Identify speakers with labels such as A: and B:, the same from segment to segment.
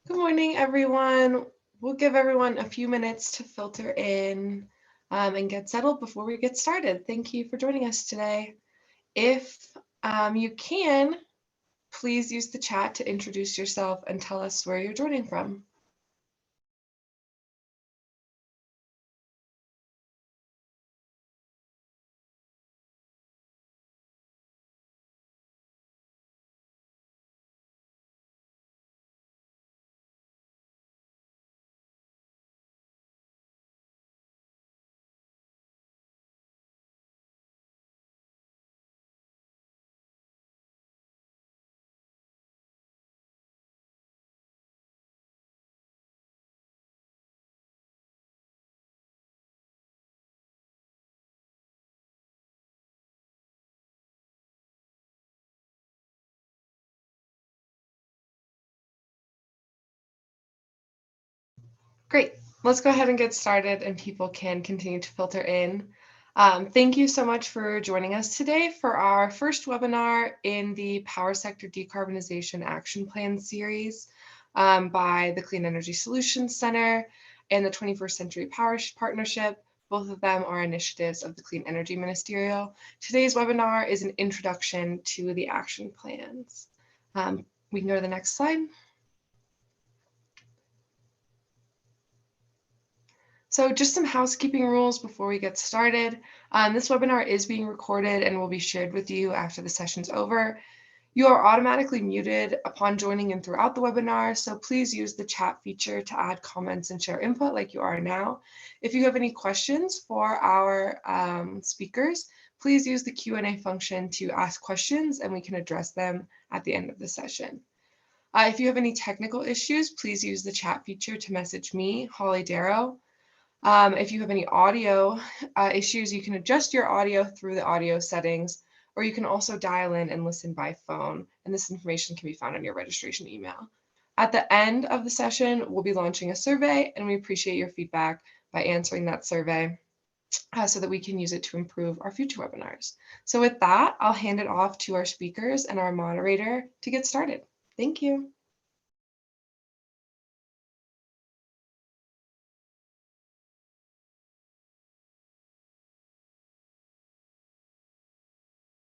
A: Good morning, everyone. We'll give everyone a few minutes to filter in and get settled before we get started. Thank you for joining us today. If you can, please use the chat to introduce yourself and tell us where you're joining from. Great. Let's go ahead and get started and people can continue to filter in. Thank you so much for joining us today for our first webinar in the Power Sector Decarbonization Action Plan series by the Clean Energy Solutions Center and the 21st Century Power Partnership. Both of them are initiatives of the Clean Energy Ministerial. Today's webinar is an introduction to the action plans. We can go to the next slide. So just some housekeeping rules before we get started. This webinar is being recorded and will be shared with you after the session's over. You are automatically muted upon joining and throughout the webinar, so please use the chat feature to add comments and share input like you are now. If you have any questions for our speakers, please use the Q&A function to ask questions and we can address them at the end of the session. If you have any technical issues, please use the chat feature to message me, Holly Darrow. If you have any audio issues, you can adjust your audio through the audio settings, or you can also dial in and listen by phone, and this information can be found on your registration email. At the end of the session, we'll be launching a survey, and we appreciate your feedback by answering that survey so that we can use it to improve our future webinars. So with that, I'll hand it off to our speakers and our moderator to get started. Thank you.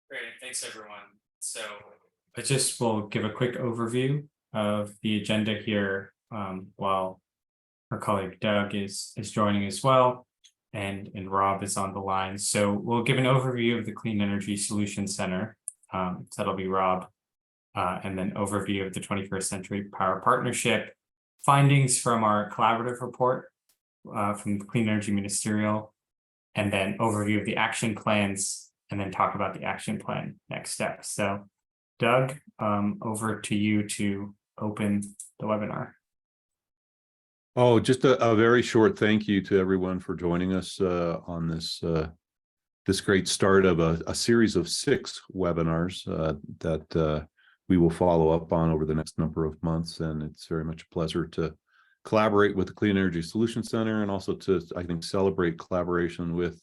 B: Great, thanks everyone. So I just will give a quick overview of the agenda here while our colleague Doug is joining as well, and Rob is on the line. So we'll give an overview of the Clean Energy Solutions Center. That'll be Rob, and then overview of the 21st Century Power Partnership, findings from our collaborative report from the Clean Energy Ministerial, and then overview of the action plans, and then talk about the action plan next steps. So Doug, over to you to open the webinar.
C: Oh, just a very short thank you to everyone for joining us on this great start of a series of 6 webinars that we will follow up on over the next number of months. And it's very much a pleasure to collaborate with the Clean Energy Solutions Center, and also to, I think, celebrate collaboration with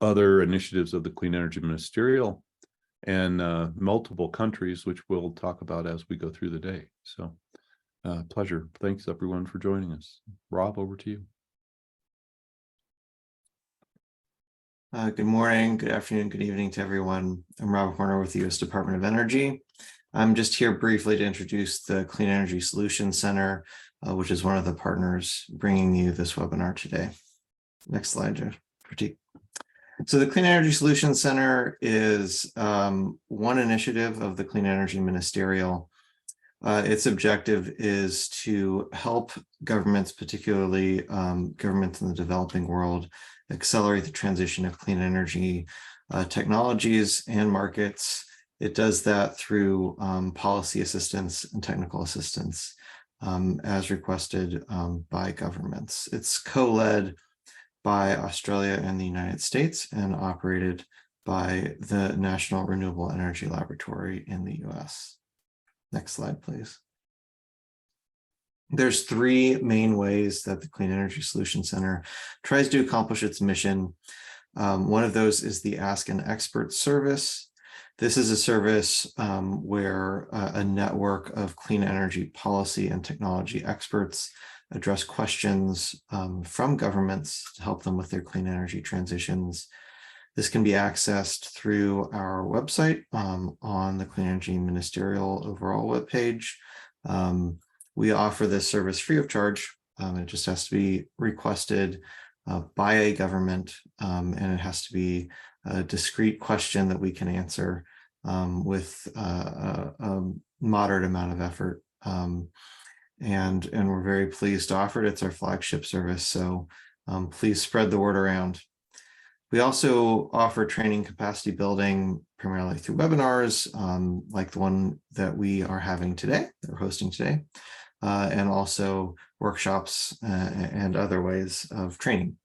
C: other initiatives of the Clean Energy Ministerial and multiple countries, which we'll talk about as we go through the day. So pleasure. Thanks everyone for joining us. Rob, over to you.
D: Good morning, good afternoon, good evening to everyone. I'm Rob Horner with the U.S. Department of Energy. I'm just here briefly to introduce the Clean Energy Solutions Center, which is one of the partners bringing you this webinar today. Next slide, Joe. So the Clean Energy Solutions Center is one initiative of the Clean Energy Ministerial. Its objective is to help governments, particularly governments in the developing world, accelerate the transition of clean energy technologies and markets. It does that through policy assistance and technical assistance as requested by governments. It's co-led by Australia and the United States and operated by the National Renewable Energy Laboratory in the US. Next slide, please. There's 3 main ways that the Clean Energy Solutions Center tries to accomplish its mission. One of those is the Ask an Expert service. This is a service where a network of clean energy policy and technology experts address questions from governments to help them with their clean energy transitions. This can be accessed through our website on the Clean Energy Ministerial overall webpage. We offer this service free of charge. It just has to be requested by a government, and it has to be a discrete question that we can answer with a moderate amount of effort. And we're very pleased to offer it. It's our flagship service, so please spread the word around. We also offer training capacity building primarily through webinars, like the one that we are having today, that we're hosting today, and also workshops and other ways of training.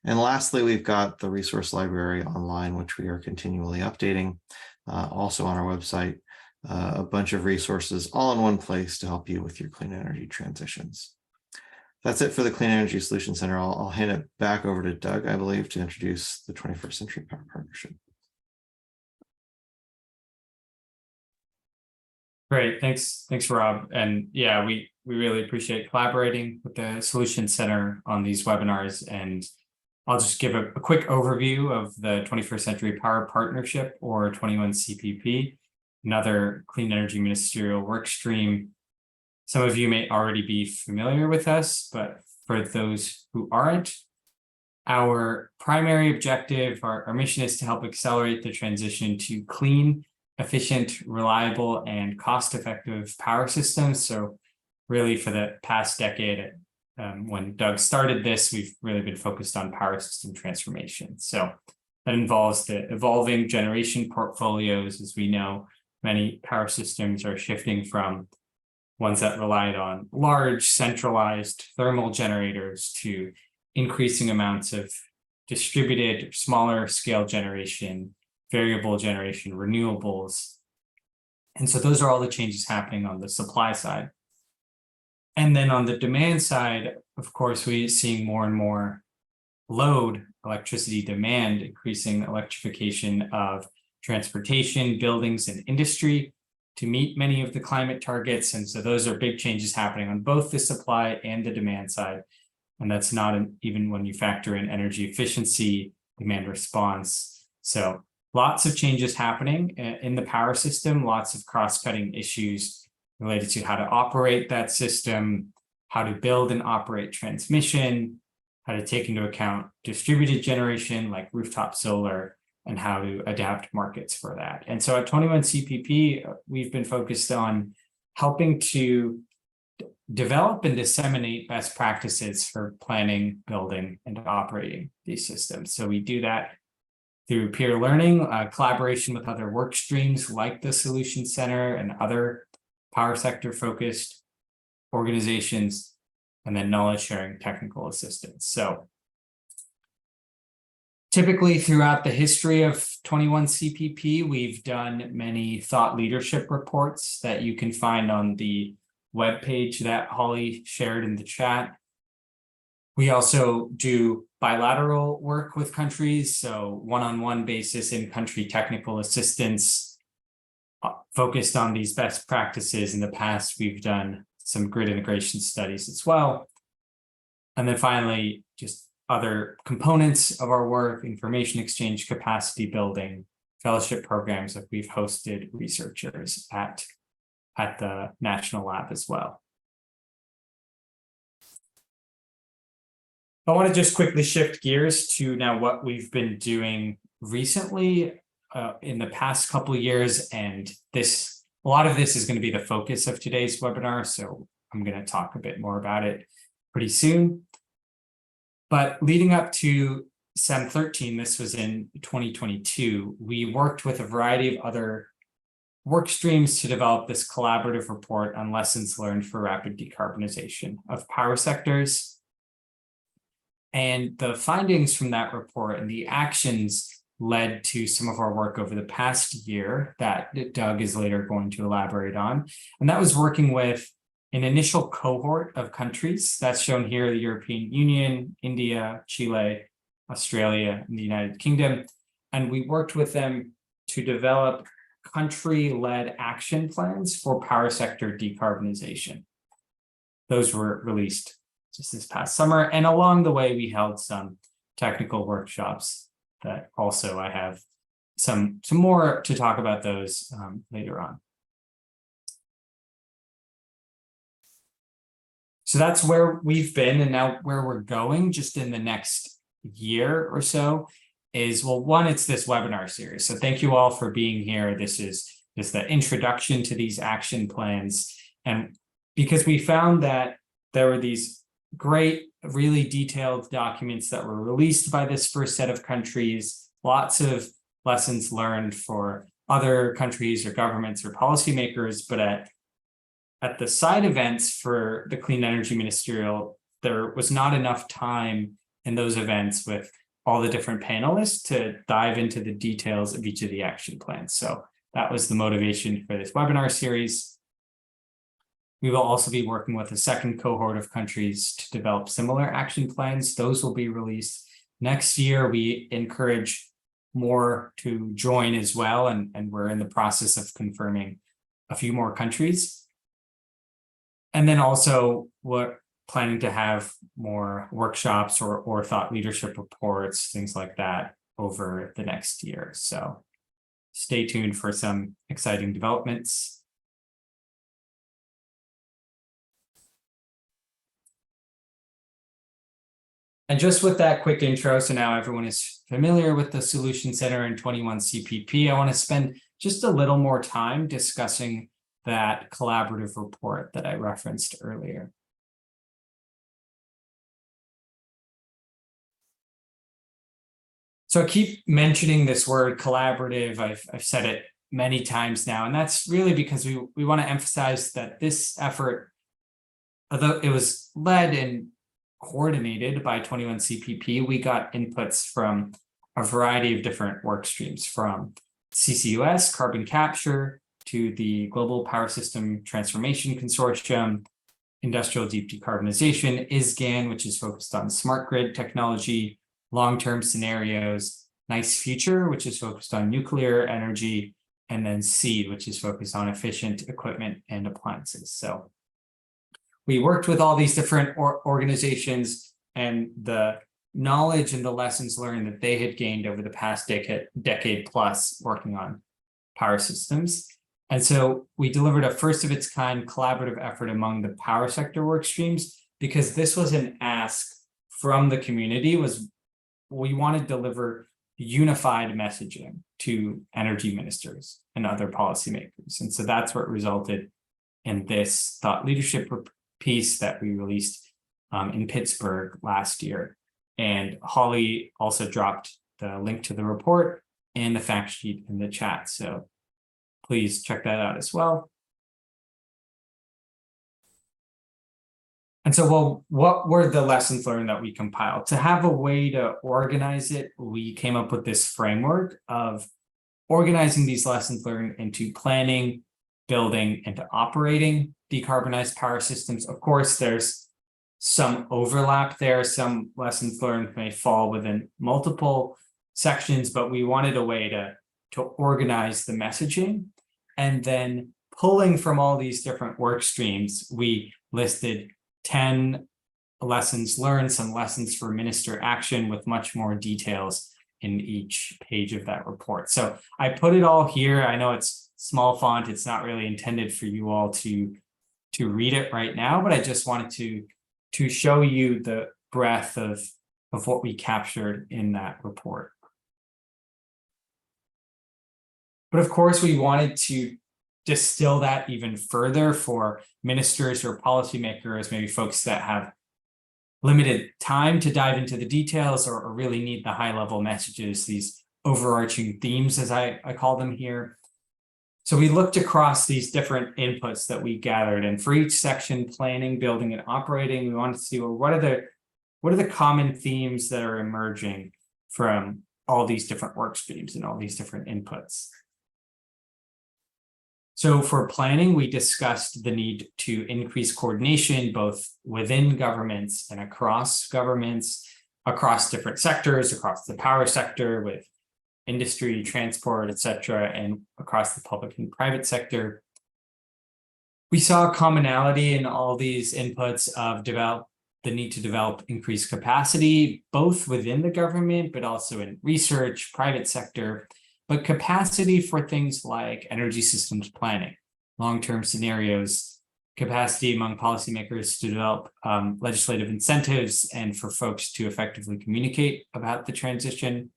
D: And lastly, we've got the resource library online, which we are continually updating, also on our website, a bunch of resources all in one place to help you with your clean energy transitions. That's it for the Clean Energy Solution Center. I'll hand it back over to Doug, I believe, to introduce the 21st Century Power Partnership.
B: Great, thanks, Rob. And yeah, we really appreciate collaborating with the Solution Center on these webinars. And I'll just give a quick overview of the 21st Century Power Partnership, or 21CPP, another clean energy ministerial work stream. Some of you may already be familiar with us, but for those who aren't, our primary objective, our mission is to help accelerate the transition to clean, efficient, reliable, and cost-effective power systems. So really for the past decade, when Doug started this, we've really been focused on power system transformation. So that involves the evolving generation portfolios. As we know, many power systems are shifting from ones that relied on large centralized thermal generators to increasing amounts of distributed, smaller scale generation, variable generation, renewables. And so those are all the changes happening on the supply side. And then on the demand side, of course, we're seeing more and more load, electricity demand, increasing electrification of transportation, buildings, and industry to meet many of the climate targets. And so those are big changes happening on both the supply and the demand side. And that's not even when you factor in energy efficiency, demand response. So lots of changes happening in the power system, lots of cross-cutting issues related to how to operate that system, how to build and operate transmission, how to take into account distributed generation like rooftop solar, and how to adapt markets for that. And so at 21CPP, we've been focused on helping to develop and disseminate best practices for planning, building, and operating these systems. So we do that through peer learning, collaboration with other work streams like the Solution Center and other power sector focused organizations, and then knowledge sharing, technical assistance. So typically throughout the history of 21CPP, we've done many thought leadership reports that you can find on the webpage that Holly shared in the chat. We also do bilateral work with countries, so one-on-one basis in-country technical assistance focused on these best practices. In the past, we've done some grid integration studies as well. And then finally, just other components of our work, information exchange, capacity building, fellowship programs that we've hosted researchers at the national lab as well. I want to just quickly shift gears to now what we've been doing recently in the past couple of years, and a lot of this is going to be the focus of today's webinar, so I'm going to talk a bit more about it pretty soon. But leading up to SEM 13, this was in 2022, we worked with a variety of other work streams to develop this collaborative report on lessons learned for rapid decarbonization of power sectors. And the findings from that report and the actions led to some of our work over the past year that Doug is later going to elaborate on. And that was working with an initial cohort of countries that's shown here: the European Union, India, Chile, Australia, and the United Kingdom. And we worked with them to develop country-led action plans for power sector decarbonization. Those were released just this past summer, and along the way, we held some technical workshops that also I have some more to talk about those later on. So that's where we've been, and now where we're going just in the next year or so is, well, one, it's this webinar series. So thank you all for being here. This is the introduction to these action plans. And because we found that there were these great, really detailed documents that were released by this first set of countries, lots of lessons learned for other countries or governments or policymakers, but at the side events for the Clean Energy Ministerial, there was not enough time in those events with all the different panelists to dive into the details of each of the action plans. So that was the motivation for this webinar series. We will also be working with a second cohort of countries to develop similar action plans. Those will be released next year. We encourage more to join as well, and we're in the process of confirming a few more countries. And then also we're planning to have more workshops or thought leadership reports, things like that over the next year. So stay tuned for some exciting developments. And just with that quick intro, so now everyone is familiar with the Solution Center and 21 CPP, I want to spend just a little more time discussing that collaborative report that I referenced earlier. So I keep mentioning this word collaborative. I've said it many times now, and that's really because we want to emphasize that this effort, although it was led and coordinated by 21 CPP, we got inputs from a variety of different work streams, from CCUS, carbon capture, to the Global Power System Transformation Consortium, Industrial Deep Decarbonization, ISGAN, which is focused on smart grid technology, long-term scenarios, Nice Future, which is focused on nuclear energy, and then SEED, which is focused on efficient equipment and appliances. So we worked with all these different organizations, and the knowledge and the lessons learned that they had gained over the past decade plus working on power systems. And so we delivered a first of its kind collaborative effort among the power sector work streams, because this was an ask from the community. We want to deliver unified messaging to energy ministers and other policymakers. And so that's what resulted in this thought leadership piece that we released in Pittsburgh last year. And Holly also dropped the link to the report and the fact sheet in the chat. So please check that out as well. And so, well, what were the lessons learned that we compiled? To have a way to organize it, we came up with this framework of organizing these lessons learned into planning, building, and operating decarbonized power systems. Of course, there's some overlap there. Some lessons learned may fall within multiple sections, but we wanted a way to organize the messaging. And then pulling from all these different work streams, we listed 10 lessons learned, some lessons for minister action with much more details in each page of that report. So I put it all here. I know it's small font. It's not really intended for you all to read it right now, but I just wanted to show you the breadth of what we captured in that report. But of course, we wanted to distill that even further for ministers or policymakers, maybe folks that have limited time to dive into the details or really need the high-level messages, these overarching themes, as I call them here. So we looked across these different inputs that we gathered, and for each section, planning, building, and operating, we wanted to see, well, what are the common themes that are emerging from all these different work streams and all these different inputs. So for planning, we discussed the need to increase coordination both within governments and across governments, across different sectors, across the power sector with industry, transport, etc., and across the public and private sector. We saw a commonality in all these inputs of the need to develop increased capacity, both within the government, but also in research, private sector, but capacity for things like energy systems planning, long-term scenarios, capacity among policymakers to develop legislative incentives and for folks to effectively communicate about the transition.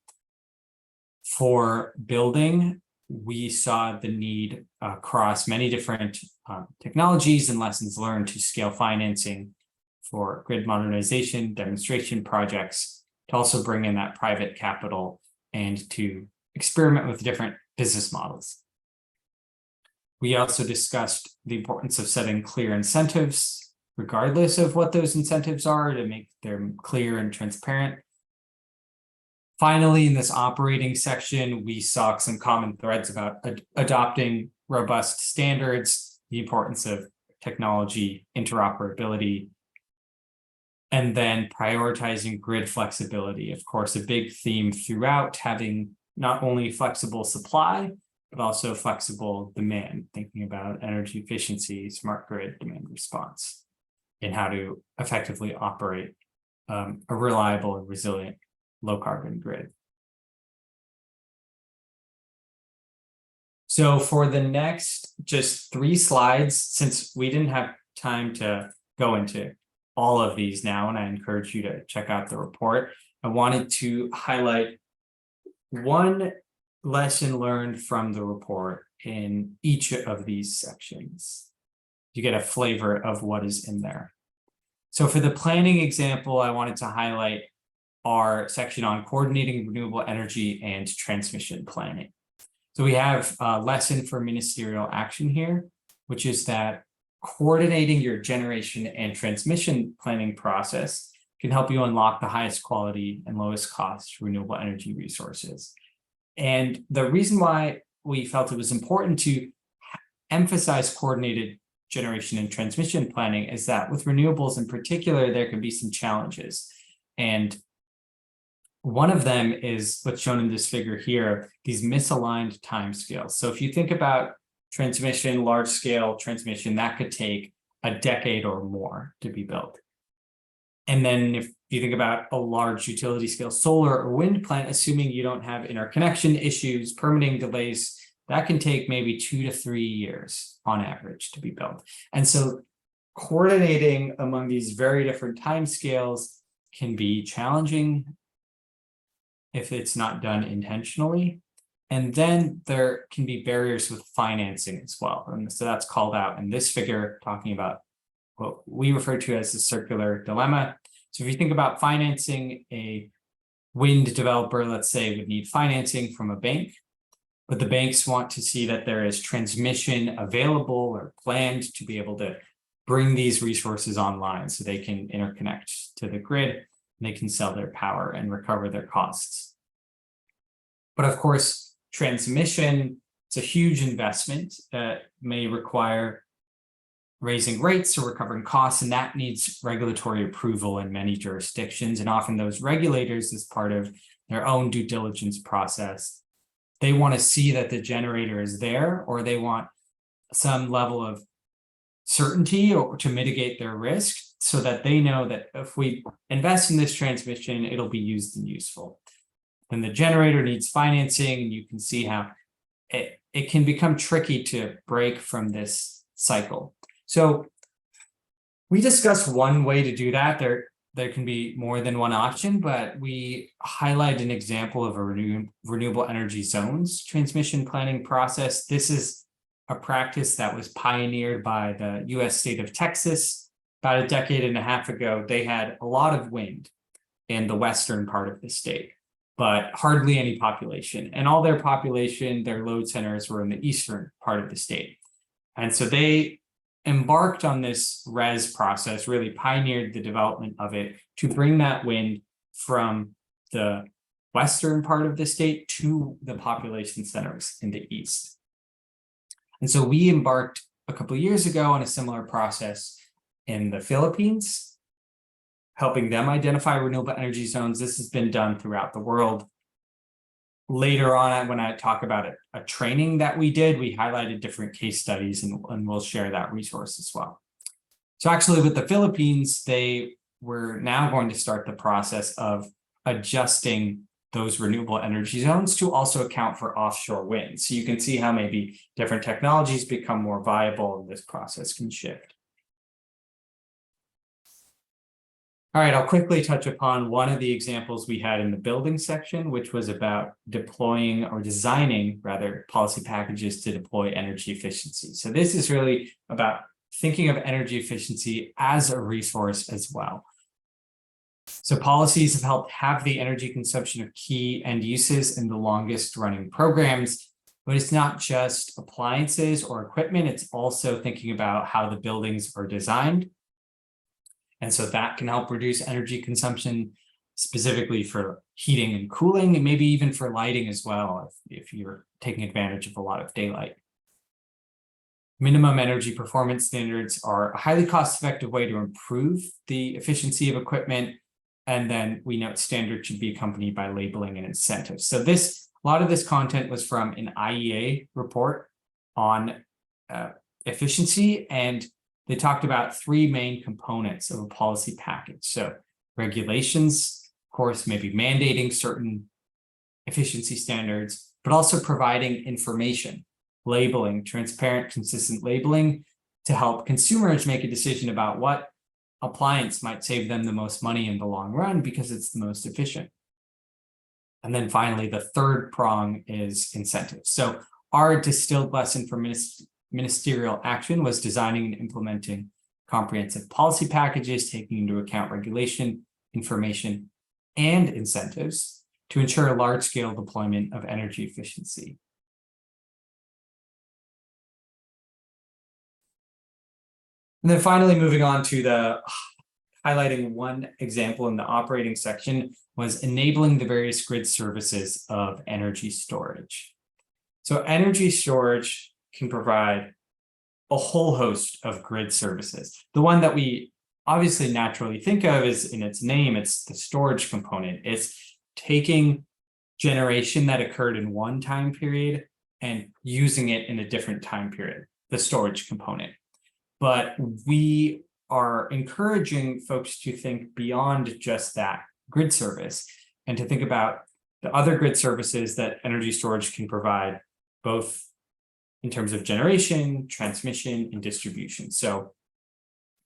B: For building, we saw the need across many different technologies and lessons learned to scale financing for grid modernization, demonstration projects, to also bring in that private capital and to experiment with different business models. We also discussed the importance of setting clear incentives, regardless of what those incentives are, to make them clear and transparent. Finally, in this operating section, we saw some common threads about adopting robust standards, the importance of technology interoperability, and then prioritizing grid flexibility. Of course, a big theme throughout, having not only flexible supply, but also flexible demand, thinking about energy efficiency, smart grid demand response, and how to effectively operate a reliable and resilient low carbon grid. So for the next just 3 slides, since we didn't have time to go into all of these now, and I encourage you to check out the report, I wanted to highlight one lesson learned from the report in each of these sections. You get a flavor of what is in there. So for the planning example, I wanted to highlight our section on coordinating renewable energy and transmission planning. So we have a lesson for ministerial action here, which is that coordinating your generation and transmission planning process can help you unlock the highest quality and lowest cost renewable energy resources. And the reason why we felt it was important to emphasize coordinated generation and transmission planning is that with renewables in particular, there can be some challenges. And one of them is what's shown in this figure here, these misaligned timescales. So if you think about transmission, large scale transmission, that could take a decade or more to be built. And then if you think about a large utility scale solar or wind plant, assuming you don't have interconnection issues, permitting delays, that can take maybe 2 to 3 years on average to be built. And so coordinating among these very different timescales can be challenging if it's not done intentionally. And then there can be barriers with financing as well. And so that's called out in this figure, talking about what we refer to as the circular dilemma. So if you think about financing, a wind developer, let's say, would need financing from a bank, but the banks want to see that there is transmission available or planned to be able to bring these resources online so they can interconnect to the grid and they can sell their power and recover their costs. But of course, transmission, it's a huge investment that may require raising rates or recovering costs, and that needs regulatory approval in many jurisdictions. And often those regulators, as part of their own due diligence process, they want to see that the generator is there, or they want some level of certainty or to mitigate their risk so that they know that if we invest in this transmission, it'll be used and useful. Then the generator needs financing, and you can see how it can become tricky to break from this cycle. So we discussed one way to do that. There can be more than one option, but we highlight an example of a renewable energy zones transmission planning process. This is a practice that was pioneered by the US state of Texas about a decade and a half ago. They had a lot of wind in the western part of the state, but hardly any population. And all their population, their load centers were in the eastern part of the state. And so they embarked on this RES process, really pioneered the development of it to bring that wind from the western part of the state to the population centers in the east. And so we embarked a couple of years ago on a similar process in the Philippines, helping them identify renewable energy zones. This has been done throughout the world. later on, when I talk about a training that we did, we highlighted different case studies, and we'll share that resource as well. So actually with the Philippines, they were now going to start the process of adjusting those renewable energy zones to also account for offshore wind. So you can see how maybe different technologies become more viable and this process can shift. All right, I'll quickly touch upon one of the examples we had in the building section, which was about deploying or designing rather policy packages to deploy energy efficiency. So this is really about thinking of energy efficiency as a resource as well. So policies have helped have the energy consumption of key end uses in the longest running programs, but it's not just appliances or equipment, it's also thinking about how the buildings are designed. And so that can help reduce energy consumption, specifically for heating and cooling, and maybe even for lighting as well, if you're taking advantage of a lot of daylight. Minimum energy performance standards are a highly cost-effective way to improve the efficiency of equipment. And then we note standards should be accompanied by labeling and incentives. So a lot of this content was from an IEA report on efficiency, and they talked about three main components of a policy package. So regulations, of course, maybe mandating certain efficiency standards, but also providing information, labeling, transparent, consistent labeling to help consumers make a decision about what appliance might save them the most money in the long run because it's the most efficient. And then finally, the third prong is incentives. So our distilled lesson for ministerial action was designing and implementing comprehensive policy packages, taking into account regulation, information, and incentives to ensure a large-scale deployment of energy efficiency. And then finally, moving on to the highlighting one example in the operating section was enabling the various grid services of energy storage. So energy storage can provide a whole host of grid services. The one that we obviously naturally think of is in its name, it's the storage component. It's taking generation that occurred in one time period and using it in a different time period, the storage component. But we are encouraging folks to think beyond just that grid service and to think about the other grid services that energy storage can provide, both in terms of generation, transmission, and distribution. So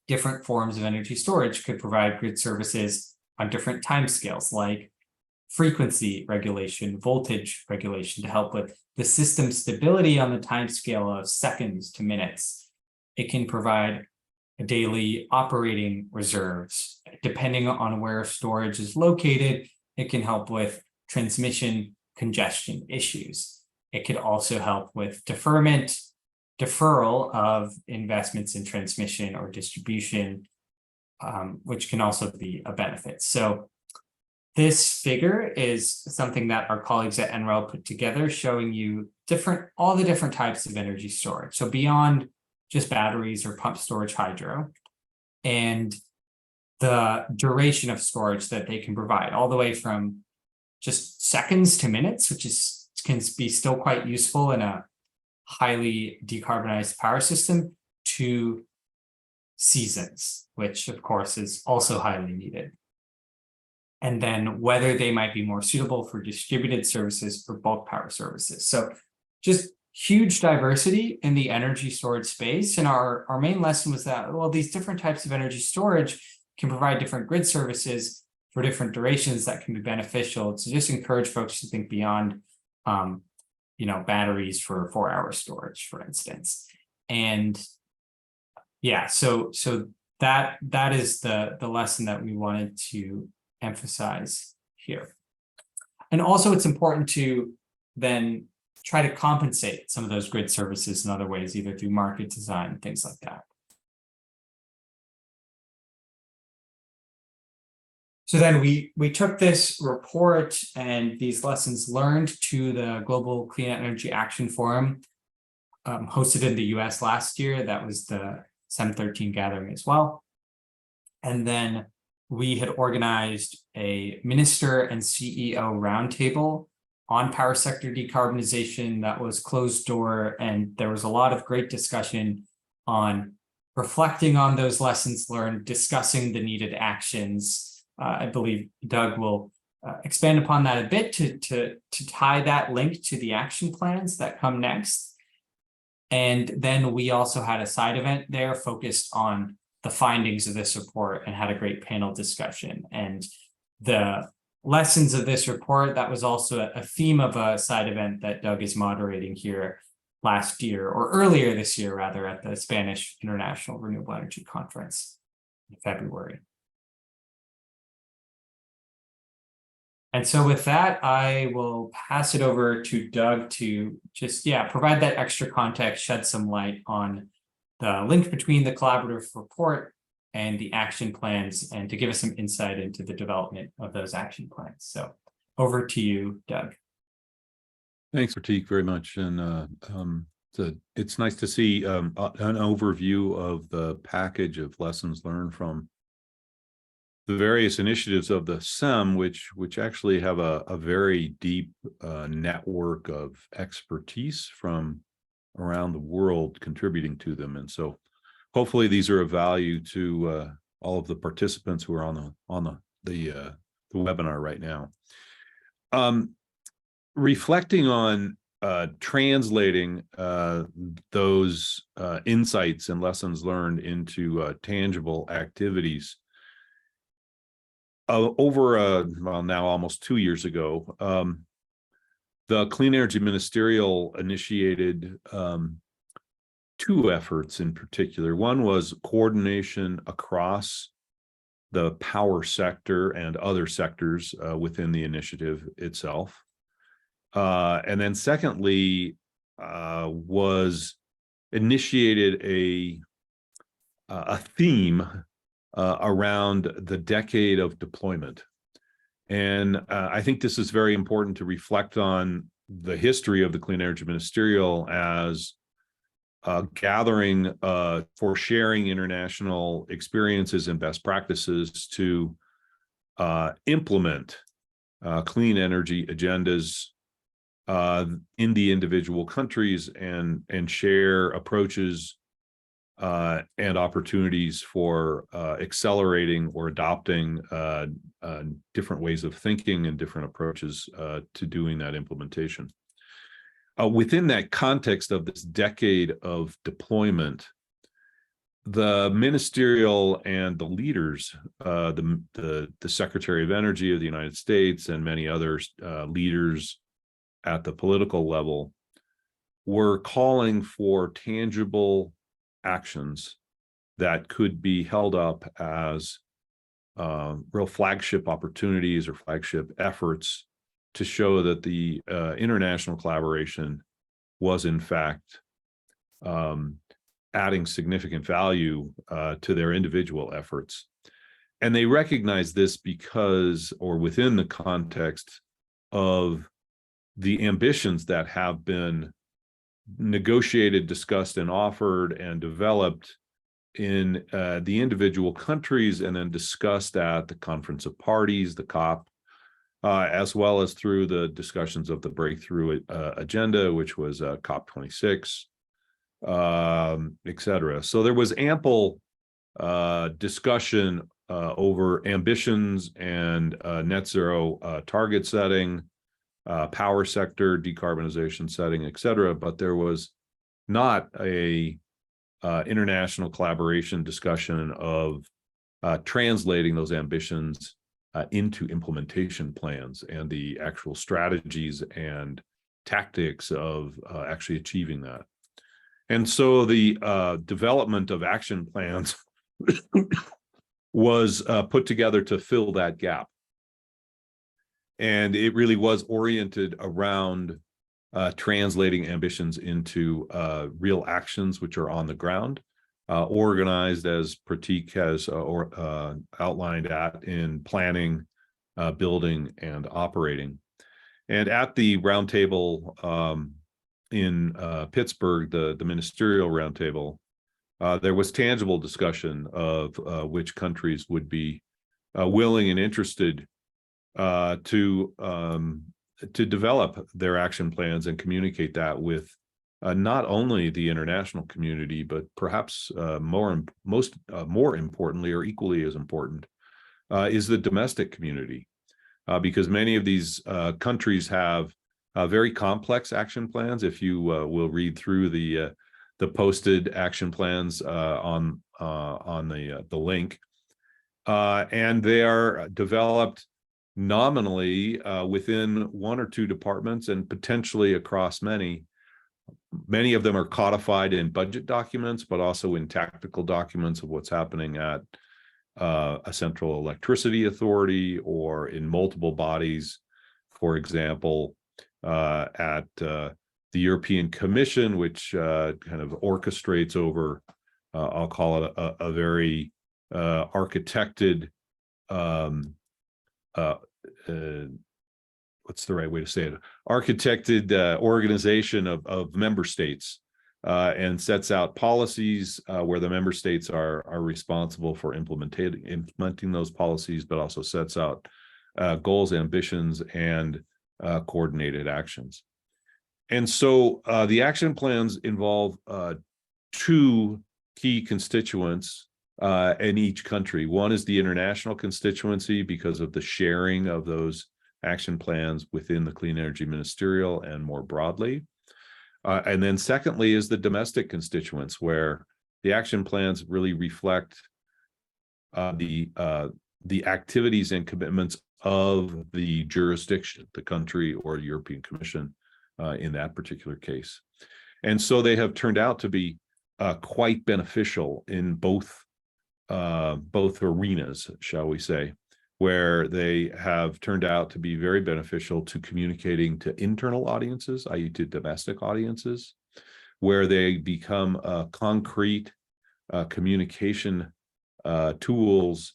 B: different forms of energy storage could provide grid services on different timescales, like frequency regulation, voltage regulation, to help with the system stability on the timescale of seconds to minutes. It can provide daily operating reserves. Depending on where storage is located, it can help with transmission congestion issues. It could also help with deferral of investments in transmission or distribution, which can also be a benefit. So this figure is something that our colleagues at NREL put together, showing you all the different types of energy storage. So beyond just batteries or pump storage hydro, and the duration of storage that they can provide, all the way from just seconds to minutes, which can be still quite useful in a highly decarbonized power system, to seasons, which of course is also highly needed. And then whether they might be more suitable for distributed services or bulk power services. So just huge diversity in the energy storage space. And our main lesson was that, well, these different types of energy storage can provide different grid services for different durations that can be beneficial. To just encourage folks to think beyond, batteries for 4-hour storage, for instance. And yeah, so that is the lesson that we wanted to emphasize here. And also it's important to then try to compensate some of those grid services in other ways, either through market design, things like that. So then we took this report and these lessons learned to the Global Clean Energy Action Forum, hosted in the US last year. That was the 713 gathering as well. And then we had organized a minister and CEO roundtable on power sector decarbonization that was closed door, and there was a lot of great discussion on reflecting on those lessons learned, discussing the needed actions. I believe Doug will expand upon that a bit to tie that link to the action plans that come next. And then we also had a side event there focused on the findings of this report and had a great panel discussion. And the lessons of this report, that was also a theme of a side event that Doug is moderating here last year, or earlier this year, rather, at the Spanish International Renewable Energy Conference in February. And so with that, I will pass it over to Doug to just, provide that extra context, shed some light on the link between the collaborative report and the action plans, and to give us some insight into the development of those action plans. So over to you, Doug.
C: Thanks, Pratik, very much. And it's nice to see an overview of the package of lessons learned from the various initiatives of the SEM, which actually have a very deep network of expertise from around the world contributing to them. And so hopefully these are of value to all of the participants who are on the webinar right now. Reflecting on translating those insights and lessons learned into tangible activities. Over now almost 2 years ago, the Clean Energy Ministerial initiated two efforts in particular. One was coordination across the power sector and other sectors within the initiative itself. And then secondly, was initiated a theme around the decade of deployment. And I think this is very important to reflect on the history of the Clean Energy Ministerial as gathering for sharing international experiences and best practices to implement clean energy agendas in the individual countries and share approaches and opportunities for accelerating or adopting different ways of thinking and different approaches to doing that implementation. Within that context of this decade of deployment, the ministerial and the leaders, the Secretary of Energy of the United States and many other leaders at the political level were calling for tangible actions that could be held up as real flagship opportunities or flagship efforts to show that the international collaboration was in fact adding significant value to their individual efforts. And they recognize this because, or within the context of the ambitions that have been negotiated, discussed, and offered and developed in the individual countries, and then discussed at the Conference of Parties, the COP, as well as through the discussions of the Breakthrough Agenda, which was COP26, et cetera. So there was ample discussion over ambitions and net zero target setting, power sector decarbonization setting, et cetera, but there was not a international collaboration discussion of translating those ambitions into implementation plans and the actual strategies and tactics of actually achieving that. And so the development of action plans was put together to fill that gap. And it really was oriented around translating ambitions into real actions which are on the ground, organized as Pratik has outlined in planning, building, and operating. And at the roundtable in Pittsburgh, the ministerial roundtable, there was tangible discussion of which countries would be willing and interested to to develop their action plans and communicate that with not only the international community, but perhaps more importantly, or equally as important, is the domestic community, because many of these countries have very complex action plans. If you will read through the posted action plans on the link, and they are developed nominally within one or two departments and potentially across many. Many of them are codified in budget documents, but also in tactical documents of what's happening at a central electricity authority or in multiple bodies. For example, at the European Commission, which kind of orchestrates over, I'll call it a very architected, what's the right way to say it? Architected organization of member states, and sets out policies where the member states are responsible for implementing those policies, but also sets out goals, ambitions, and coordinated actions. And so the action plans involve two key constituents in each country. One is the international constituency because of the sharing of those action plans within the Clean Energy Ministerial and more broadly. And then secondly is the domestic constituents, where the action plans really reflect the activities and commitments of the jurisdiction, the country or European Commission in that particular case. And so they have turned out to be quite beneficial in both arenas, shall we say, where they have turned out to be very beneficial to communicating to internal audiences, i.e. to domestic audiences, where they become concrete communication tools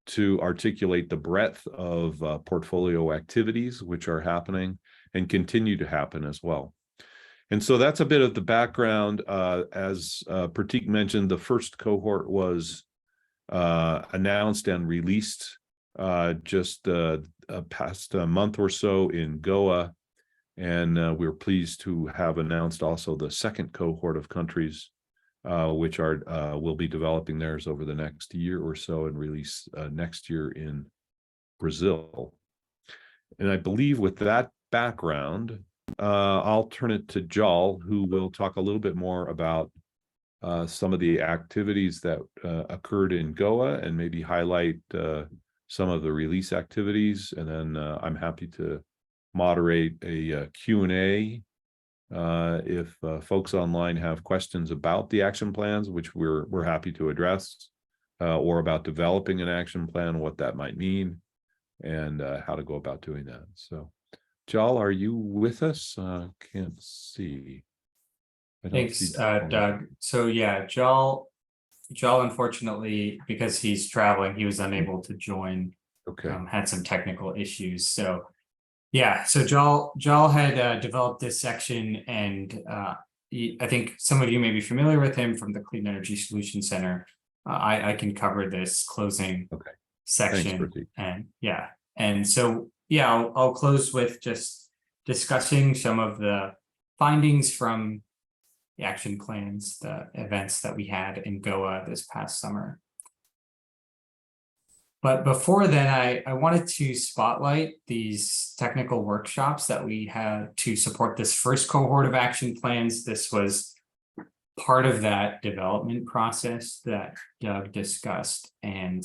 C: to articulate the breadth of portfolio activities which are happening and continue to happen as well. And so that's a bit of the background. As Pratik mentioned, the first cohort was announced and released just past a month or so in Goa, and we're pleased to have announced also the second cohort of countries which will be developing theirs over the next year or so and release next year in Brazil. And I believe with that background, I'll turn it to Jal, who will talk a little bit more about some of the activities that occurred in Goa and maybe highlight some of the release activities, and then I'm happy to moderate a Q&A if folks online have questions about the action plans, which we're happy to address, or about developing an action plan, what that might mean, and how to go about doing that. So, Jal, are you with us? Can't see.
B: Thanks, Doug. So yeah, Jal, unfortunately, because he's traveling, he was unable to join.
C: Okay.
B: Had some technical issues. So yeah, so Jal had developed this section, and I think some of you may be familiar with him from the Clean Energy Solution Center. I can cover this closing section.
C: Thanks,
B: and yeah, and so yeah, I'll close with just discussing some of the findings from the action plans, the events that we had in Goa this past summer. But before then, I wanted to spotlight these technical workshops that we had to support this first cohort of action plans. This was part of that development process that Doug discussed. And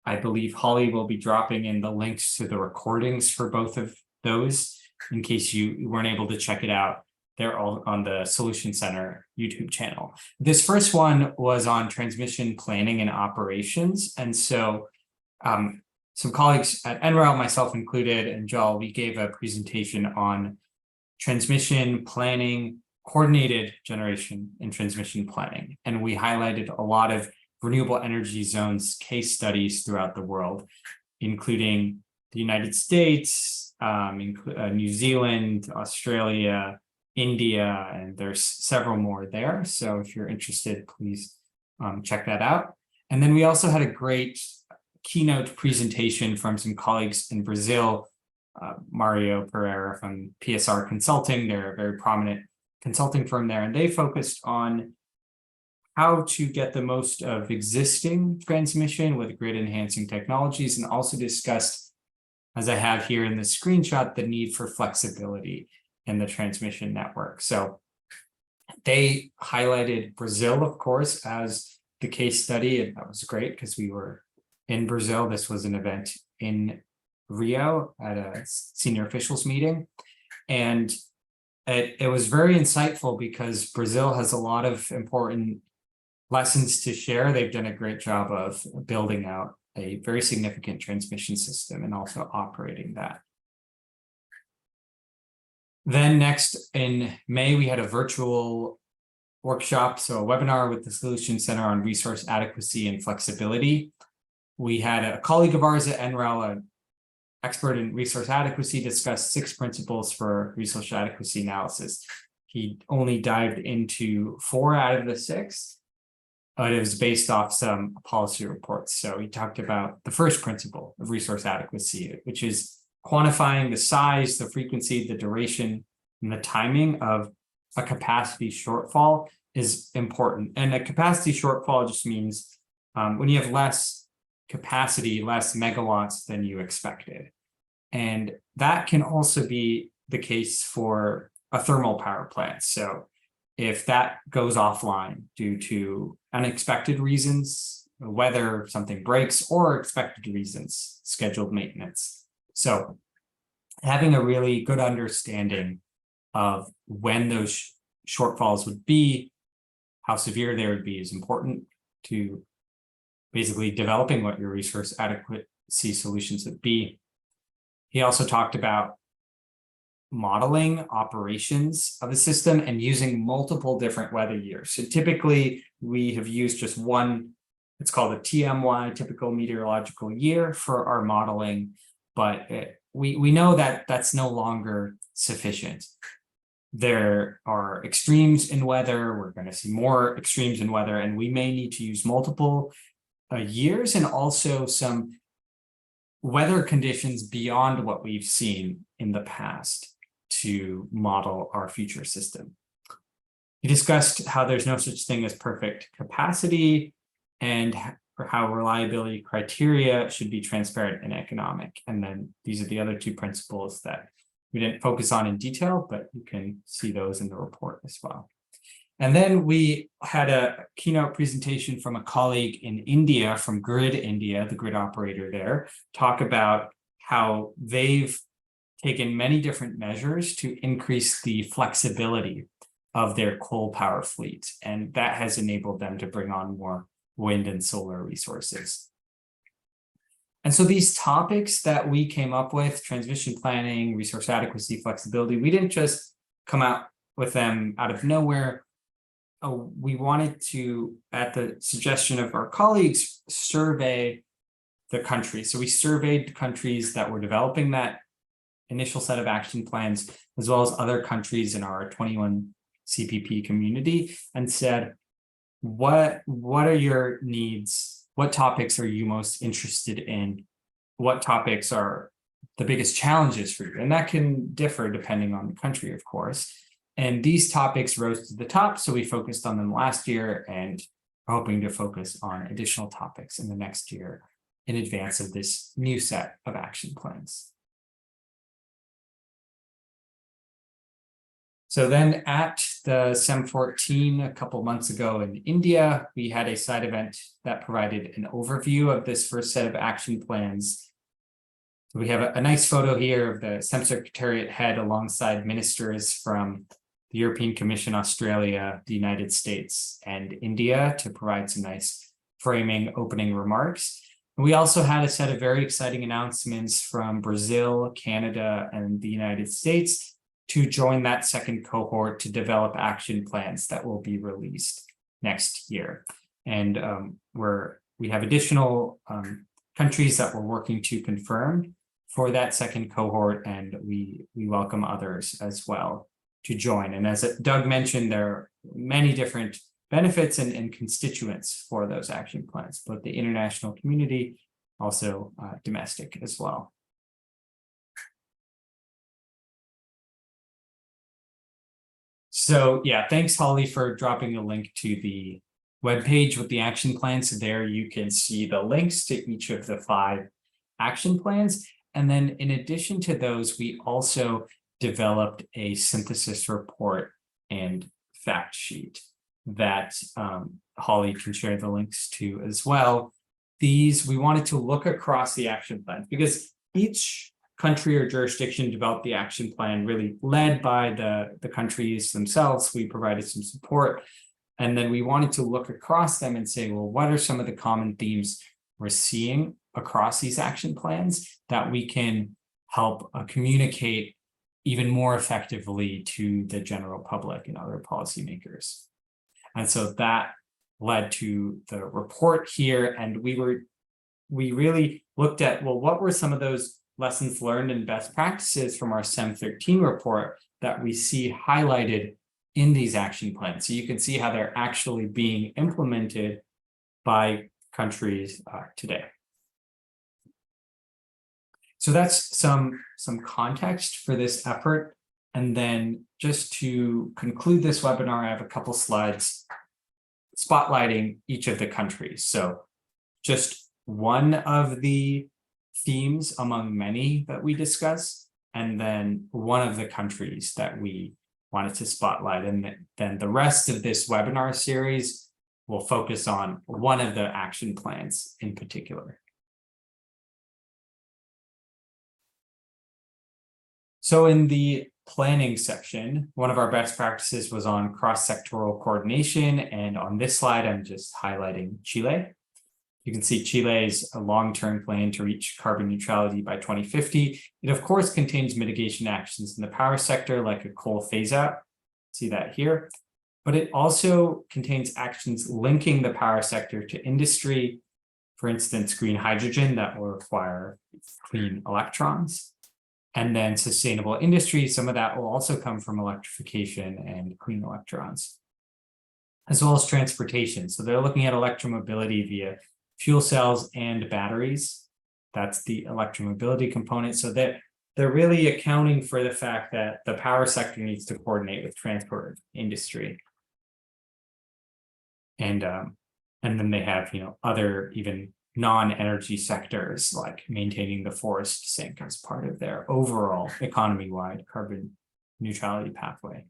B: I believe Holly will be dropping in the links to the recordings for both of those in case you weren't able to check it out. They're all on the Solution Center YouTube channel. This first one was on transmission planning and operations. And so some colleagues at NREL, myself included, and Jal, we gave a presentation on transmission planning, coordinated generation and transmission planning. And we highlighted a lot of renewable energy zones case studies throughout the world, including the United States, New Zealand, Australia, India, and there's several more there. So if you're interested, please check that out. And then we also had a great keynote presentation from some colleagues in Brazil Mario Pereira from PSR Consulting. They're a very prominent consulting firm there, and they focused on how to get the most of existing transmission with grid enhancing technologies, and also discussed, as I have here in the screenshot, the need for flexibility in the transmission network. So they highlighted Brazil, of course, as the case study, and that was great because we were in Brazil. This was an event in Rio at a senior officials meeting, and it was very insightful because Brazil has a lot of important lessons to share. They've done a great job of building out a very significant transmission system and also operating that. Then next in May, we had a virtual workshop, so a webinar with the Solution Center on Resource Adequacy and Flexibility. We had a colleague of ours at NREL, an expert in resource adequacy, discuss 6 principles for resource adequacy analysis. He only dived into 4 out of the 6. But it was based off some policy reports. So he talked about the first principle of resource adequacy, which is quantifying the size, the frequency, the duration, and the timing of a capacity shortfall is important. And a capacity shortfall just means when you have less capacity, less megawatts than you expected. And that can also be the case for a thermal power plant. So if that goes offline due to unexpected reasons, whether something breaks, or expected reasons, scheduled maintenance. So having a really good understanding of when those shortfalls would be, how severe they would be, is important to basically developing what your resource adequacy solutions would be. He also talked about modeling operations of a system and using multiple different weather years. So typically we have used just one, it's called a TMY, typical meteorological year, for our modeling, but we know that that's no longer sufficient. There are extremes in weather, we're going to see more extremes in weather, and we may need to use multiple years and also some weather conditions beyond what we've seen in the past to model our future system. He discussed how there's no such thing as perfect capacity and how reliability criteria should be transparent and economic. And then these are the other 2 principles that we didn't focus on in detail, but you can see those in the report as well. And then we had a keynote presentation from a colleague in India, from Grid India, the grid operator there, talk about how they've taken many different measures to increase the flexibility of their coal power fleet. And that has enabled them to bring on more wind and solar resources. And so these topics that we came up with, transmission planning, resource adequacy, flexibility, we didn't just come out with them out of nowhere. We wanted to, at the suggestion of our colleagues, survey the country. So we surveyed countries that were developing that initial set of action plans, as well as other countries in our 21 CPP community, and said, what are your needs? What topics are you most interested in? What topics are the biggest challenges for you? And that can differ depending on the country, of course. And these topics rose to the top, so we focused on them last year and are hoping to focus on additional topics in the next year in advance of this new set of action plans. So then at the SEM 14 a couple months ago in India, we had a side event that provided an overview of this first set of action plans. So we have a nice photo here of the SEM Secretariat head alongside ministers from the European Commission, Australia, the United States, and India to provide some nice framing opening remarks. And we also had a set of very exciting announcements from Brazil, Canada, and the United States to join that second cohort to develop action plans that will be released next year. And we have additional countries that we're working to confirm for that second cohort, and we welcome others as well to join. And as Doug mentioned, there are many different benefits and constituents for those action plans, both the international community, also domestic as well. So yeah, thanks Holly for dropping a link to the webpage with the action plans. So there you can see the links to each of the 5 action plans. And then in addition to those, we also developed a synthesis report and fact sheet that Holly can share the links to as well. These, we wanted to look across the action plans because each country or jurisdiction developed the action plan really led by the countries themselves. We provided some support. And then we wanted to look across them and say, well, what are some of the common themes we're seeing across these action plans that we can help communicate even more effectively to the general public and other policymakers. And so that led to the report here. And we really looked at, well, what were some of those lessons learned and best practices from our SEM 13 report that we see highlighted in these action plans. So you can see how they're actually being implemented by countries today. So that's some context for this effort. And then just to conclude this webinar, I have a couple slides spotlighting each of the countries. So just one of the themes among many that we discuss, and then one of the countries that we wanted to spotlight. And then the rest of this webinar series will focus on one of the action plans in particular. So in the planning section, one of our best practices was on cross-sectoral coordination. And on this slide, I'm just highlighting Chile. You can see Chile's a long-term plan to reach carbon neutrality by 2050. It, of course, contains mitigation actions in the power sector, like a coal phase-out. See that here. But it also contains actions linking the power sector to industry, for instance, green hydrogen that will require clean electrons. And then sustainable industry, some of that will also come from electrification and clean electrons, as well as transportation. So they're looking at electromobility via fuel cells and batteries. That's the electromobility component. So that they're really accounting for the fact that the power sector needs to coordinate with transport industry. And then they have, other even non-energy sectors like maintaining the forest sink as part of their overall economy-wide carbon neutrality pathway.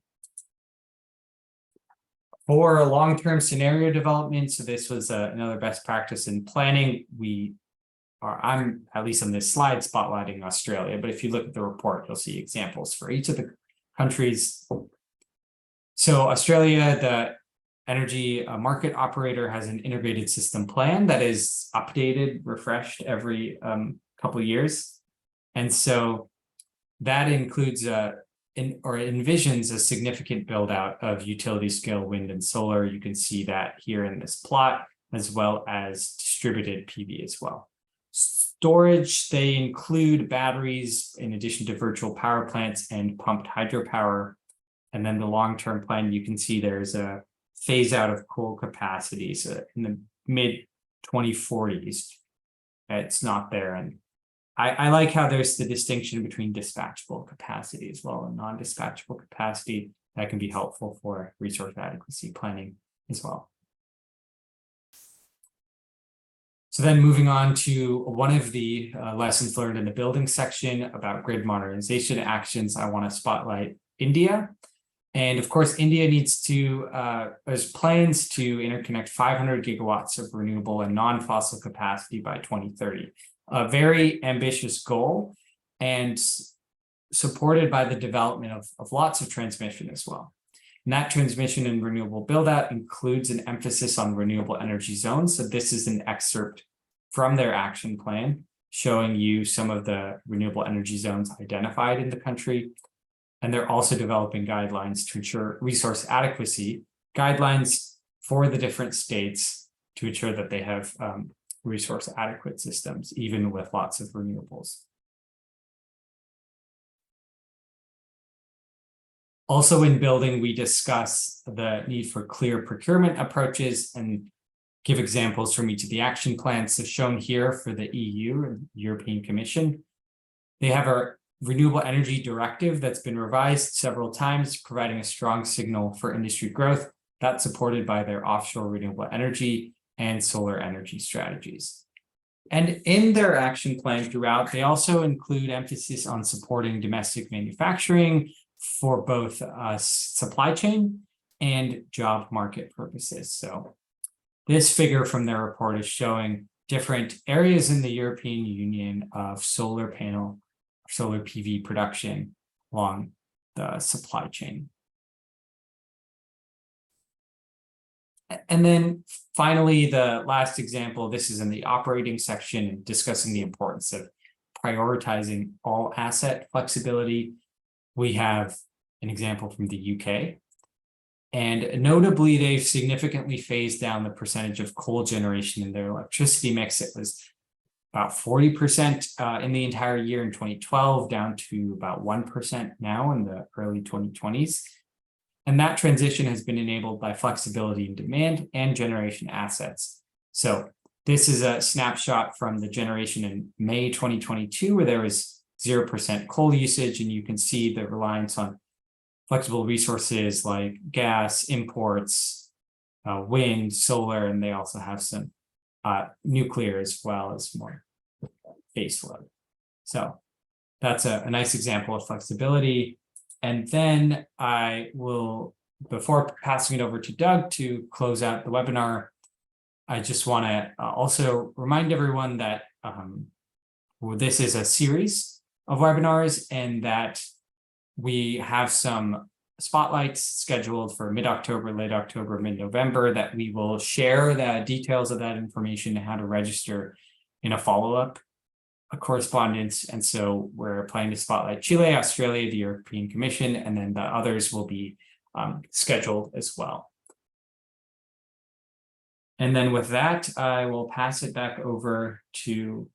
B: For a long-term scenario development, so this was another best practice in planning. I'm at least on this slide spotlighting Australia, but if you look at the report, you'll see examples for each of the countries. So Australia, the energy market operator, has an integrated system plan that is updated, refreshed every couple of years. And so that includes envisions a significant build out of utility scale wind and solar. You can see that here in this plot, as well as distributed PV as well. Storage, they include batteries in addition to virtual power plants and pumped hydropower. And then the long-term plan, you can see there's a phase out of coal capacity. So in the mid 2040s, it's not there. And I like how there's the distinction between dispatchable capacity as well and non-dispatchable capacity that can be helpful for resource adequacy planning as well. So then moving on to one of the lessons learned in the building section about grid modernization actions, I want to spotlight India. And of course, India needs to, has plans to interconnect 500 gigawatts of renewable and non-fossil capacity by 2030. A very ambitious goal and supported by the development of lots of transmission as well. And that transmission and renewable build-out includes an emphasis on renewable energy zones. So this is an excerpt from their action plan showing you some of the renewable energy zones identified in the country. And they're also developing guidelines to ensure resource adequacy, guidelines for the different states to ensure that they have resource adequate systems, even with lots of renewables. Also in building, we discuss the need for clear procurement approaches and give examples from each of the action plans. So shown here for the EU and European Commission, they have a renewable energy directive that's been revised several times, providing a strong signal for industry growth that's supported by their offshore renewable energy and solar energy strategies. And in their action plan throughout, they also include emphasis on supporting domestic manufacturing for both supply chain and job market purposes. So this figure from their report is showing different areas in the European Union of solar PV production along the supply chain. And then finally, the last example, this is in the operating section, discussing the importance of prioritizing all asset flexibility. We have an example from the UK. And notably, they've significantly phased down the percentage of coal generation in their electricity mix. It was about 40% in the entire year in 2012, down to about 1% now in the early 2020s. And that transition has been enabled by flexibility in demand and generation assets. So this is a snapshot from the generation in May 2022, where there was 0% coal usage, and you can see the reliance on flexible resources like gas, imports, wind, solar, and they also have some nuclear as well as more base load. So that's a nice example of flexibility. And then I will, before passing it over to Doug to close out the webinar, I just want to also remind everyone that this is a series of webinars and that we have some spotlights scheduled for mid-October, late October, mid-November that we will share the details of that information and how to register in a follow-up correspondence. And so we're planning to spotlight Chile, Australia, the European Commission, and then the others will be scheduled as well. And then with that, I will pass it back over to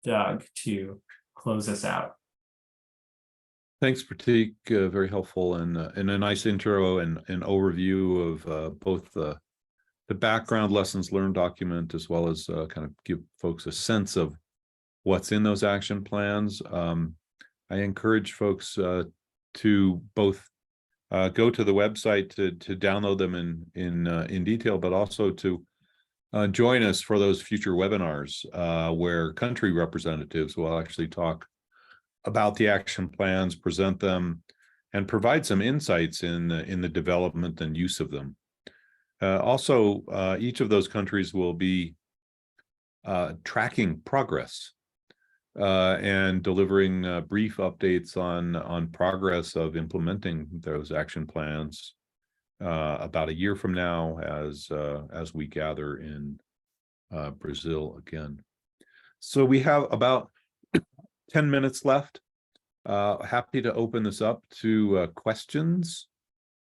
B: Doug to close us out.
C: Thanks, Pratik. Very helpful and a nice intro and an overview of both the background lessons learned document, as well as kind of give folks a sense of what's in those action plans. I encourage folks to both go to the website to download them in detail, but also to join us for those future webinars where country representatives will actually talk about the action plans, present them, and provide some insights in the development and use of them. Also, each of those countries will be tracking progress and delivering brief updates on progress of implementing those action plans about a year from now as we gather in Brazil again. So we have about 10 minutes left. Happy to open this up to questions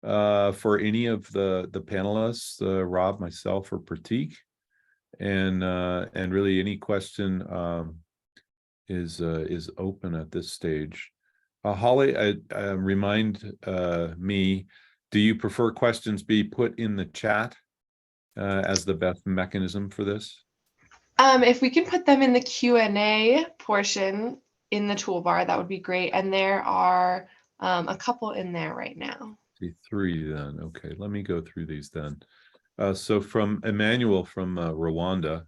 C: for any of the panelists, Rob, myself, or Pratik, and really any question is open at this stage. Holly, remind me, do you prefer questions be put in the chat as the best mechanism for this?
A: If we can put them in the Q&A portion in the toolbar, that would be great. And there are a couple in there right now.
C: See, 3 then. Okay, let me go through these then. So from Emmanuel from Rwanda,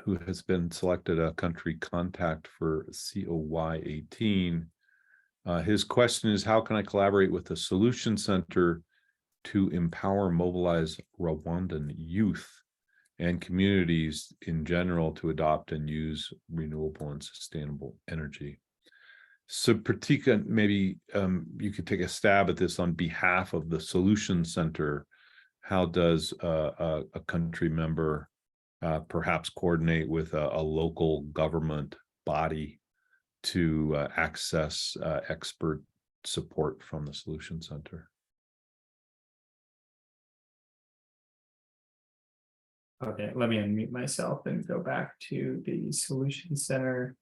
C: who has been selected a country contact for COY 18. His question is, how can I collaborate with the Solution Center to empower, mobilize Rwandan youth and communities in general to adopt and use renewable and sustainable energy? So Pratik, maybe you could take a stab at this on behalf of the Solution Center. How does a country member perhaps coordinate with a local government body to access expert support from the Solution Center?
B: Okay, let me unmute myself and go back to the Solution Center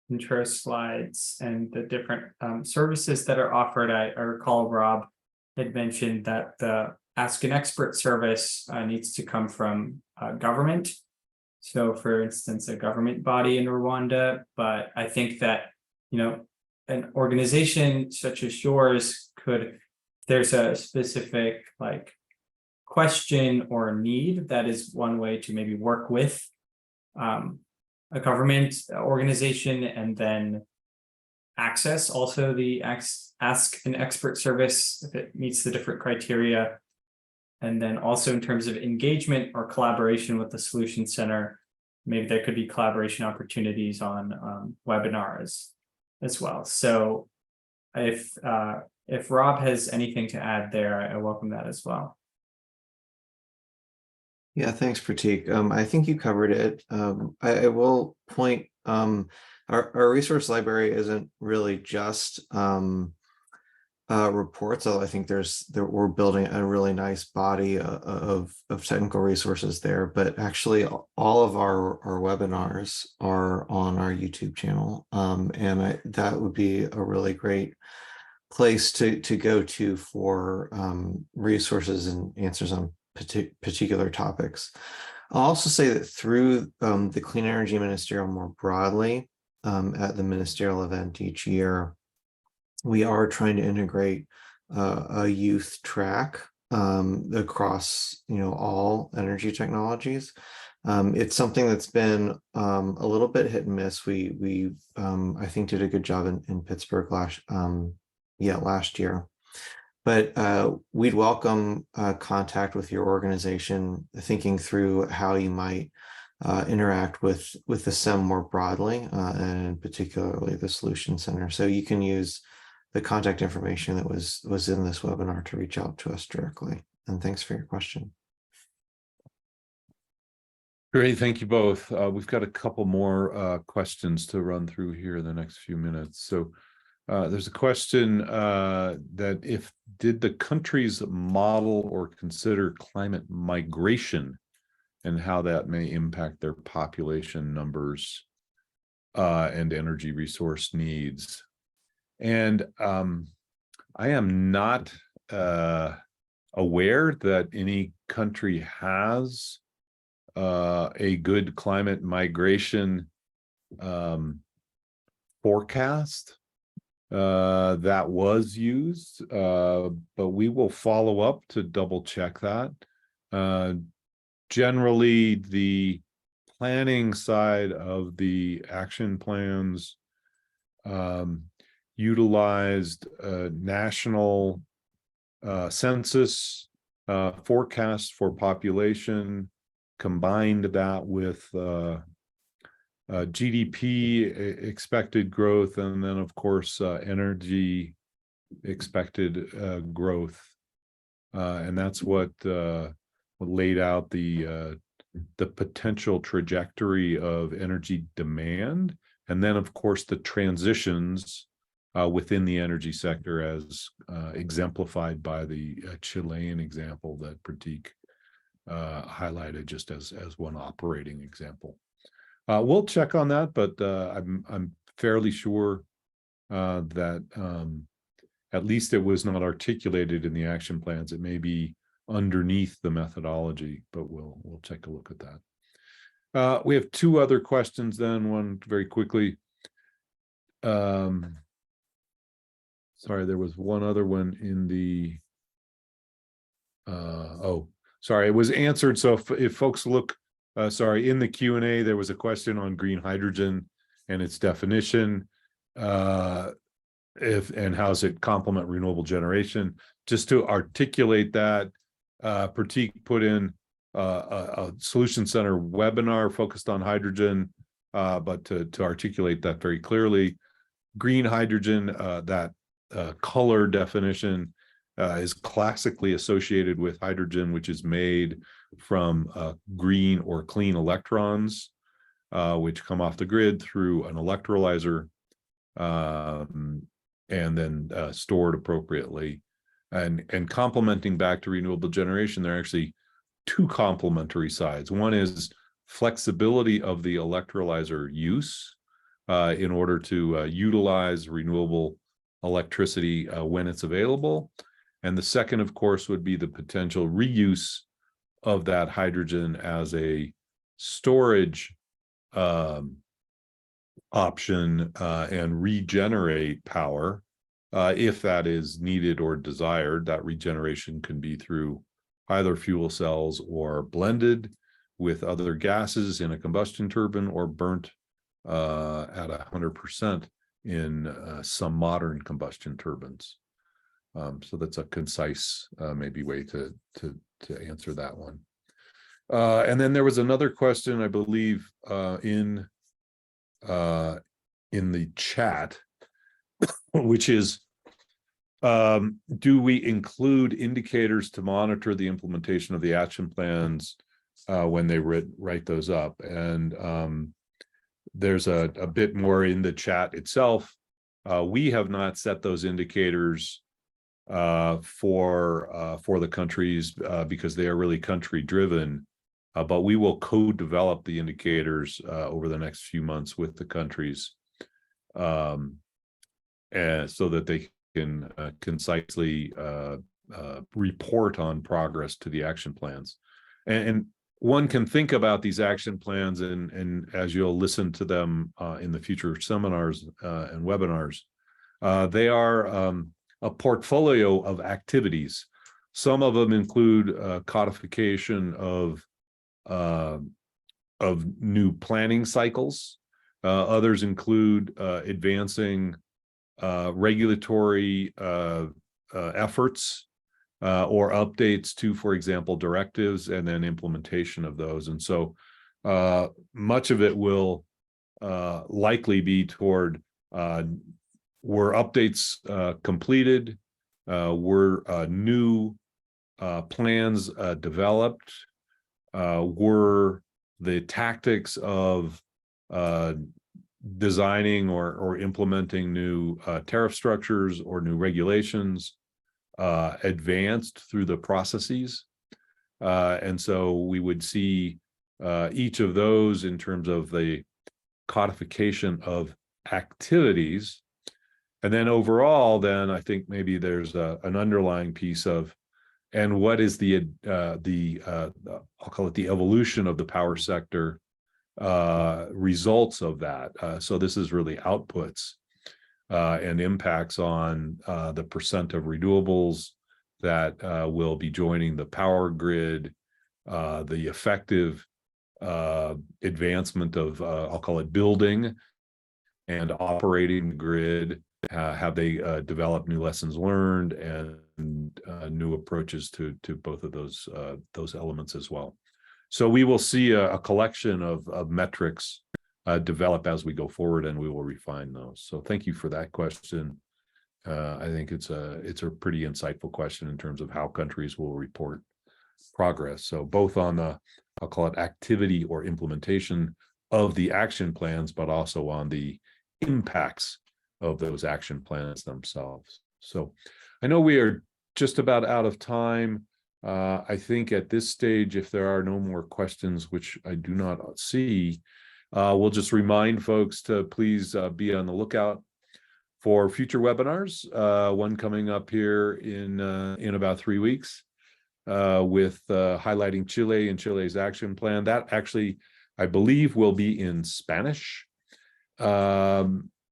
B: intro slides and the different services that are offered. I recall Rob had mentioned that the Ask an Expert service needs to come from government. So for instance, a government body in Rwanda, but I think that, an organization such as yours could, there's a specific like question or need, that is one way to maybe work with a government organization, and then access also the ask an expert service if it meets the different criteria. And then also in terms of engagement or collaboration with the Solution Center, maybe there could be collaboration opportunities on webinars as well. So if Rob has anything to add there, I welcome that as well.
D: Yeah, thanks, Pratik. I think you covered it. I will point, our resource library isn't really just reports, although I think we're building a really nice body of technical resources there, but actually all of our webinars are on our YouTube channel. And that would be a really great place to go to for resources and answers on particular topics. I'll also say that through the Clean Energy Ministerial more broadly, at the ministerial event each year, we are trying to integrate a youth track across all energy technologies. It's something that's been a little bit hit and miss. We I think did a good job in Pittsburgh last year. But we'd welcome contact with your organization, thinking through how you might interact with the SEM more broadly, and particularly the Solution Center. So you can use the contact information that was in this webinar to reach out to us directly. And thanks for your question.
C: Great, thank you both. We've got a couple more questions to run through here in the next few minutes. So there's a question that did the countries model or consider climate migration and how that may impact their population numbers and energy resource needs? And I am not aware that any country has a good climate migration forecast that was used, but we will follow up to double check that. Generally, the planning side of the action plans utilized national census forecasts for population, combined that with GDP expected growth, and then of course energy expected growth, and that's what laid out the potential trajectory of energy demand, and then of course the transitions within the energy sector, as exemplified by the Chilean example that Pratik highlighted just as one operating example. We'll check on that, but I'm fairly sure that at least it was not articulated in the action plans. It may be underneath the methodology, but we'll take a look at that. We have two other questions then, one very quickly. Sorry, there was one other one in the, sorry, it was answered. So if folks look, sorry, in the Q&A, there was a question on green hydrogen and its definition, and how does it complement renewable generation. Just to articulate that, Pratik put in a Solution Center webinar focused on hydrogen, but to articulate that very clearly, green hydrogen, that color definition is classically associated with hydrogen, which is made from green or clean electrons, which come off the grid through an electrolyzer and then stored appropriately. And complementing back to renewable generation, there are actually two complementary sides. One is flexibility of the electrolyzer use in order to utilize renewable electricity when it's available. And the second, of course, would be the potential reuse of that hydrogen as a storage option and regenerate power if that is needed or desired. That regeneration can be through either fuel cells or blended with other gases in a combustion turbine or burnt at 100% in some modern combustion turbines. So that's a concise maybe way to answer that one. And then there was another question, I believe, in the chat, which is, do we include indicators to monitor the implementation of the action plans when they write those up? And there's a bit more in the chat itself. We have not set those indicators for the countries because they are really country driven, but we will co-develop the indicators over the next few months with the countries, and so that they can concisely report on progress to the action plans. And one can think about these action plans, and as you'll listen to them in the future seminars and webinars, they are a portfolio of activities. Some of them include codification of new planning cycles. Others include advancing regulatory efforts or updates to, for example, directives, and then implementation of those. And so much of it will likely be toward were updates completed, were new plans developed, were the tactics of designing or implementing new tariff structures or new regulations advanced through the processes. And so we would see each of those in terms of the codification of activities. And then overall, then I think maybe there's an underlying piece of, and what is the I'll call it the evolution of the power sector results of that. So this is really outputs and impacts on the percent of renewables that will be joining the power grid, the effective advancement of, I'll call it building and operating the grid. Have they developed new lessons learned and new approaches to both of those elements as well? So we will see a collection of metrics develop as we go forward, and we will refine those. So thank you for that question. I think it's a pretty insightful question in terms of how countries will report progress. So both on the, I'll call it activity or implementation of the action plans, but also on the impacts of those action plans themselves. So I know we are just about out of time. I think at this stage, if there are no more questions, which I do not see, we'll just remind folks to please be on the lookout for future webinars. One coming up here in about 3 weeks with highlighting Chile and Chile's action plan. That actually, I believe, will be in Spanish.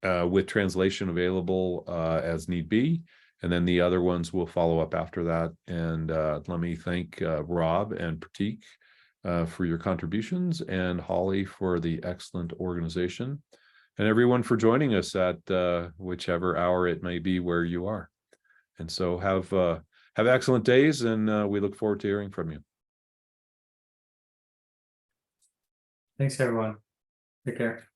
C: With translation available as need be. And then the other ones will follow up after that. And let me thank Rob and Pratik for your contributions, and Holly for the excellent organization, and everyone for joining us at whichever hour it may be where you are. And so have excellent days, and we look forward to hearing from you.
B: Thanks, everyone. Take care.